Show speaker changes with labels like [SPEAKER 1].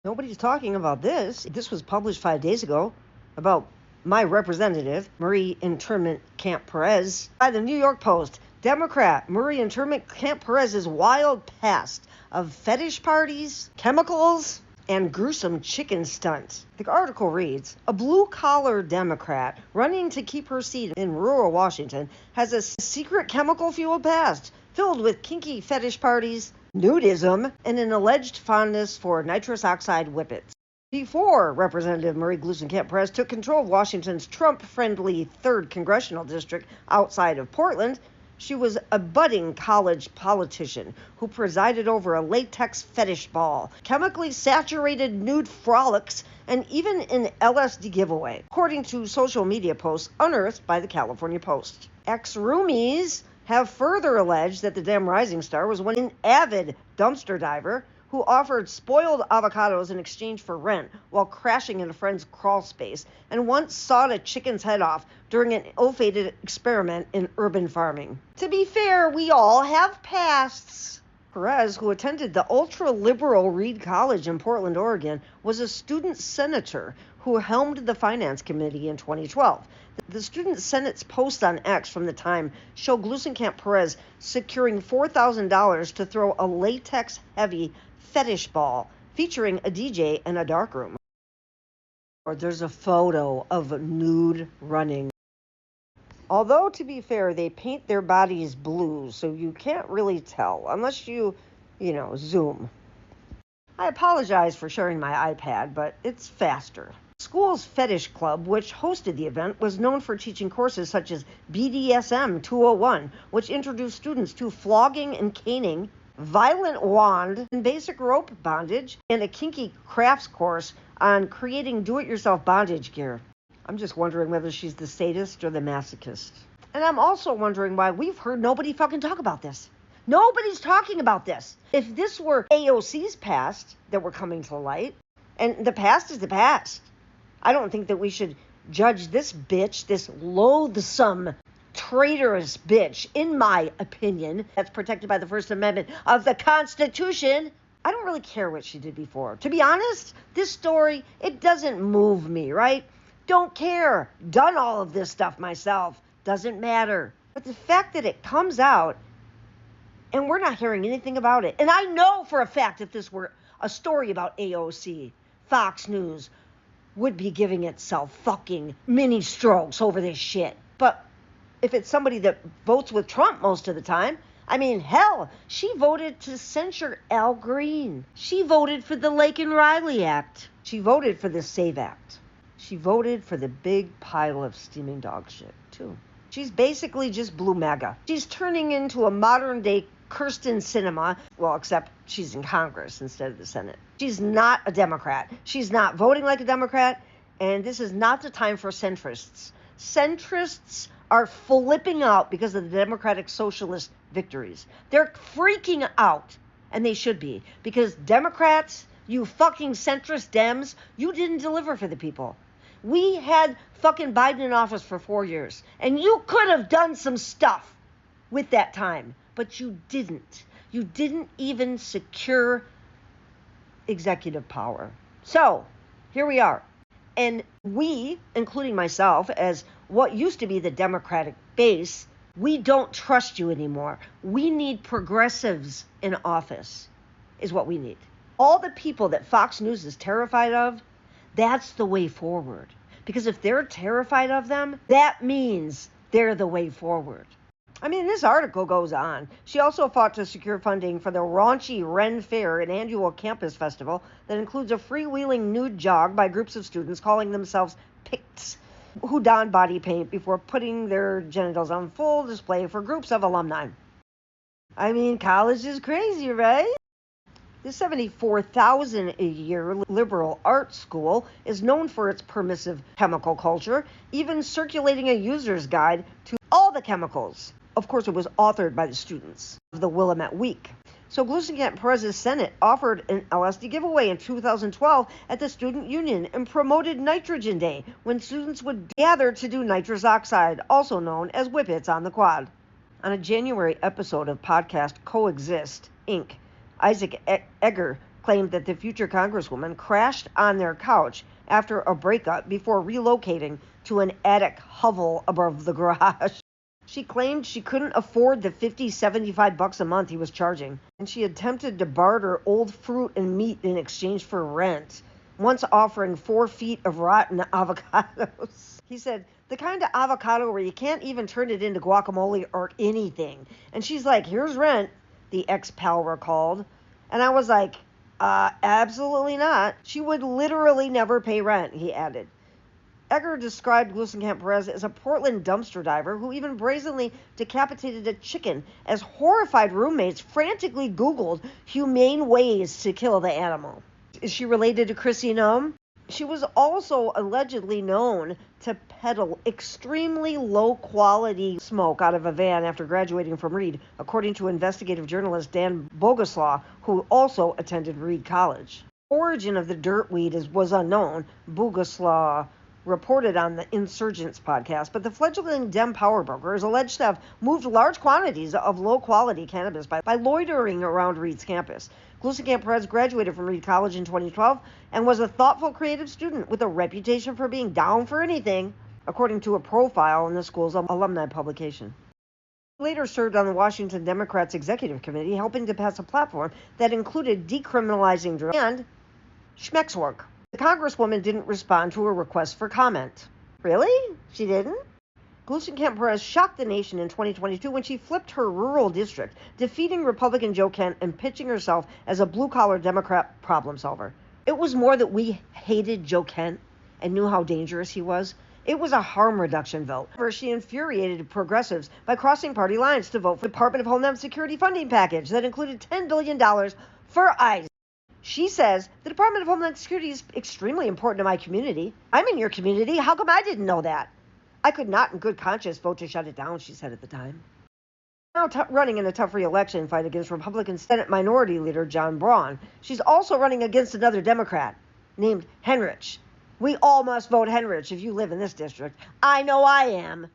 [SPEAKER 1] Nobody's talking about this. This was published 5 days ago about my representative, Marie Internment Camp Perez, by the New York Post. Democrat Marie Internment Camp Perez's wild past of fetish parties, chemicals, and gruesome chicken stunts. The article reads, a blue-collar Democrat running to keep her seat in rural Washington has a secret chemical-fueled past filled with kinky fetish parties, nudism, and an alleged fondness for nitrous oxide whippets. Before Representative Marie Gluesenkamp Perez took control of Washington's Trump-friendly 3rd Congressional District outside of Portland, she was a budding college politician who presided over a latex fetish ball, chemically saturated nude frolics, and even an LSD giveaway, according to social media posts unearthed by the California Post. Ex-roomies have further alleged that the damn rising star was an avid dumpster diver who offered spoiled avocados in exchange for rent while crashing in a friend's crawl space, and once sawed a chicken's head off during an ill-fated experiment in urban farming. To be fair, we all have pasts. Perez, who attended the ultra-liberal Reed College in Portland, Oregon, was a student senator who helmed the Finance Committee in 2012. The Student Senate's posts on X from the time show Gluesenkamp Perez securing $4,000 to throw a latex-heavy fetish ball featuring a DJ in a darkroom. Or there's a photo of nude running. Although, to be fair, they paint their bodies blue, so you can't really tell, unless you zoom. I apologize for sharing my iPad, but it's faster. School's Fetish Club, which hosted the event, was known for teaching courses such as BDSM 201, which introduced students to flogging and caning, violent wand, and basic rope bondage, and a kinky crafts course on creating do-it-yourself bondage gear. I'm just wondering whether she's the sadist or the masochist. And I'm also wondering why we've heard nobody fucking talk about this. Nobody's talking about this. If this were AOC's past that were coming to light, and the past is the past, I don't think that we should judge this bitch, this loathsome, traitorous bitch, in my opinion, that's protected by the First Amendment of the Constitution. I don't really care what she did before. To be honest, this story, it doesn't move me, right? Don't care. Done all of this stuff myself. Doesn't matter. But the fact that it comes out and we're not hearing anything about it. And I know for a fact if this were a story about AOC, Fox News would be giving itself fucking mini strokes over this shit. But if it's somebody that votes with Trump most of the time, I mean, hell, she voted to censure Al Green. She voted for the Lake and Riley Act. She voted for the SAVE Act. She voted for the big pile of steaming dog shit, too. She's basically just blue MAGA. She's turning into a modern-day Kirsten Sinema, well, except she's in Congress instead of the Senate. She's not a Democrat. She's not voting like a Democrat, and this is not the time for centrists. Centrists are flipping out because of the Democratic Socialist victories. They're freaking out, and they should be, because Democrats, you fucking centrist Dems, you didn't deliver for the people. We had fucking Biden in office for 4 years, and you could have done some stuff with that time, but you didn't. You didn't even secure executive power. So, here we are. And we, including myself, as what used to be the Democratic base, we don't trust you anymore. We need progressives in office, is what we need. All the people that Fox News is terrified of, that's the way forward. Because if they're terrified of them, that means they're the way forward. I mean, this article goes on. She also fought to secure funding for the raunchy Ren Fair, an annual campus festival that includes a freewheeling nude jog by groups of students calling themselves Picts, who don body paint before putting their genitals on full display for groups of alumni. I mean, college is crazy, right? The $74,000 a year liberal arts school is known for its permissive chemical culture, even circulating a user's guide to all the chemicals. Of course, it was authored by the students of the Willamette Week. So Gluesenkamp Perez's Senate offered an LSD giveaway in 2012 at the Student Union and promoted Nitrogen Day, when students would gather to do nitrous oxide, also known as whippets, on the quad. On a January episode of podcast Coexist, Inc., Isaac Egger claimed that the future Congresswoman crashed on their couch after a breakup before relocating to an attic hovel above the garage. She claimed she couldn't afford the $75 a month he was charging, and she attempted to barter old fruit and meat in exchange for rent, once offering 4 feet of rotten avocados. He said, the kind of avocado where you can't even turn it into guacamole or anything. And she's like, here's rent, the ex-pal recalled. And I was like, absolutely not. She would literally never pay rent, he added. Egger described Gluesenkamp Perez as a Portland dumpster diver who even brazenly decapitated a chicken as horrified roommates frantically Googled humane ways to kill the animal. Is she related to Chrissy Nome? She was also allegedly known to peddle extremely low-quality smoke out of a van after graduating from Reed, according to investigative journalist Dan Boguslaw, who also attended Reed College. The origin of the dirt weed was unknown, Boguslaw reported on the Insurgents podcast, but the fledgling Dem power broker is alleged to have moved large quantities of low-quality cannabis by loitering around Reed's campus. Gluesenkamp Perez graduated from Reed College in 2012 and was a thoughtful, creative student with a reputation for being down for anything, according to a profile in the school's alumni publication. He later served on the Washington Democrats Executive Committee, helping to pass a platform that included decriminalizing drugs and schmex work. The Congresswoman didn't respond to a request for comment. Really? She didn't? Gluesenkamp Perez shocked the nation in 2022 when she flipped her rural district, defeating Republican Joe Kent and pitching herself as a blue-collar Democrat problem solver. It was more that we hated Joe Kent and knew how dangerous he was. It was a harm reduction vote. She infuriated progressives by crossing party lines to vote for the Department of Homeland Security funding package that included $10 billion for ICE. She says, the Department of Homeland Security is extremely important to my community. I'm in your community. How come I didn't know that? I could not in good conscience vote to shut it down, she said at the time. Now running in a tough re-election fight against Republican Senate Minority Leader John Braun. She's also running against another Democrat named Henrich. We all must vote Henrich if you live in this district. I know I am.